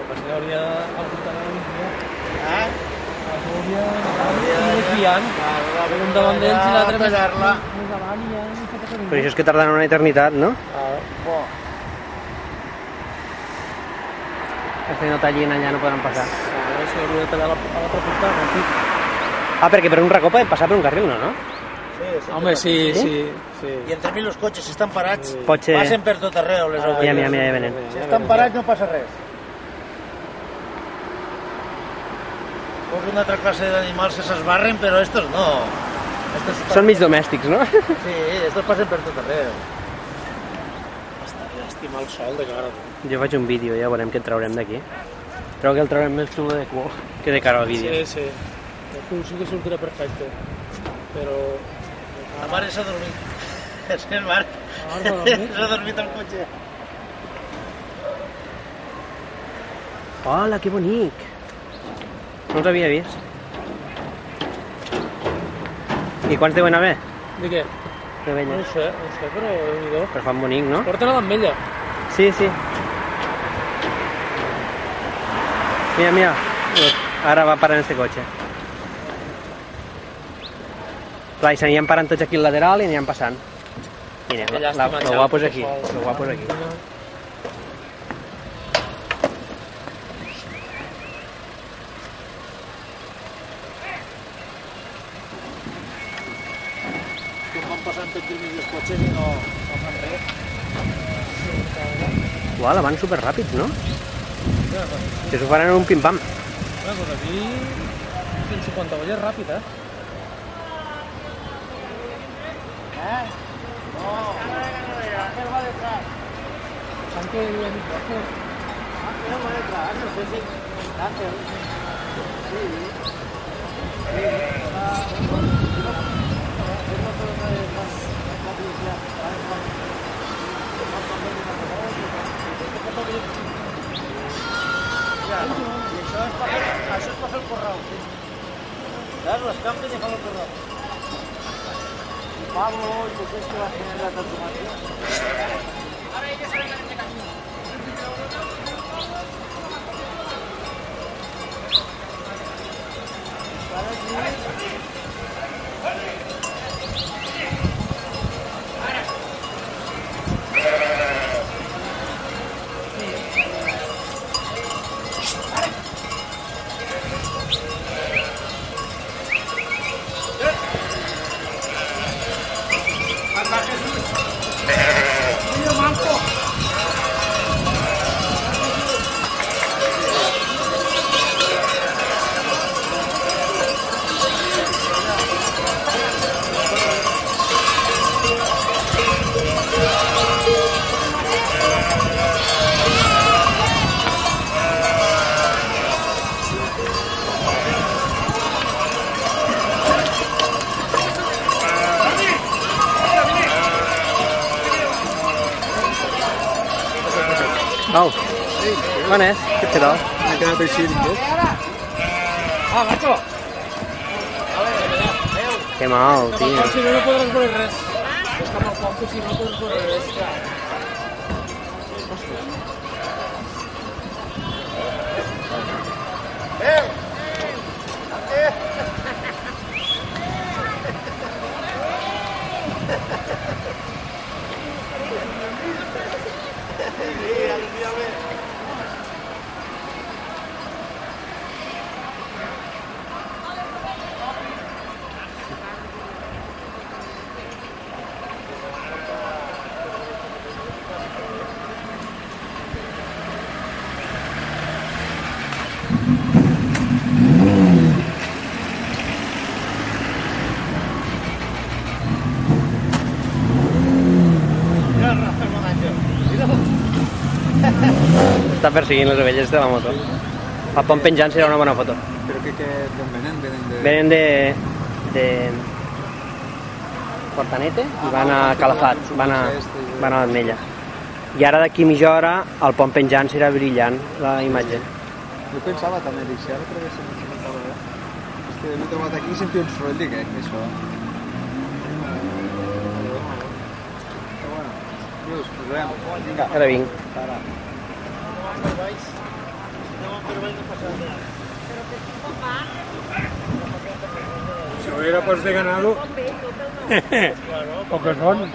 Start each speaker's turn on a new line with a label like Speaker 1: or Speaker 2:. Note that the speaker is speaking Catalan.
Speaker 1: Pues hauria d'apuntar a la migdia. Hauria fiant. Un davant d'ells i l'altre més davant i ja no sé què.
Speaker 2: Però això és que tarden una eternitat, no? Si no tallin allà no poden passar.
Speaker 1: Si hauria de tallar a l'altra punta, ràpid.
Speaker 2: Perquè per un racó poden passar per un carril, no?
Speaker 1: Home, sí.
Speaker 3: I entremig els cotxes, si estan parats,
Speaker 2: Potser...
Speaker 3: passen per tot arreu les ovelles.
Speaker 2: Mira, ja venen.
Speaker 3: Si estan parats no passa res. Pues una altra classe d'animals que s'esbarren, però estos no.
Speaker 2: Són mig domèstics, no?
Speaker 3: Sí, estos passen per tot arreu.
Speaker 1: Estima el sol de cara.
Speaker 2: Jo faig un vídeo, ja veurem què en traurem d'aquí. Creu que el traurem més tu de quo que de cara al vídeo.
Speaker 1: Sí. El cul sí que sortirà perfecte, però...
Speaker 3: La mare s'ha dormit. És que el Marc s'ha dormit al cotxe.
Speaker 2: Hola, que bonic! No els havia vist. I quants deuen haver?
Speaker 1: De què?
Speaker 2: De
Speaker 1: No
Speaker 2: velles.
Speaker 1: ho sé, però déu-n'hi-do.
Speaker 2: Però fan bonic, no?
Speaker 1: Porten a l'ametlla.
Speaker 2: Sí. Mira. Ara va parant este cotxe. Clar, i s'anien parant tots aquí al lateral i aniran passant. Mira, lo guapo és aquí. Lo guapo és aquí.
Speaker 3: Van passant per mig dels cotxes i no fan res.
Speaker 2: Uala, van superràpids, no? Que s'ho faran en un pim-pam.
Speaker 1: Pues aquí 150 volles ràpid,
Speaker 3: No, Ángel va detrás.
Speaker 1: Ángel va detrás.
Speaker 3: Ángel va detrás, no sé si... Ángel. Això és per fer el correu. Saps? Les canten i fan el correu. Pablo, i potser és que va tenir la automàtica.
Speaker 2: Au, on és? Què tal?
Speaker 1: M'ha quedat així, macho!
Speaker 2: Que mal, tio.
Speaker 1: Si no, no podràs veure res. És com el pom, que si no podràs veure res.
Speaker 2: Està perseguint les ovelles de la moto. El pont penjant serà una bona foto.
Speaker 1: Però què d'on venen?
Speaker 2: Venen de Portanete i van a Calafat, van a l'Ametlla. I ara d'aquí mitja hora el pont penjant serà brillant, la imatge.
Speaker 1: Jo pensava també, dic, si ara trobéssim un xicotava bé. És que l'he trobat aquí i sentia un soroll, dic, què és això? Però bueno, dius, ens veiem. Vinga.
Speaker 2: Ara vinc.
Speaker 1: Ara.
Speaker 3: pero vaig a pasar ya.
Speaker 4: Si hubiera pues de ganado,
Speaker 3: Claro,
Speaker 4: pocos son.
Speaker 3: no.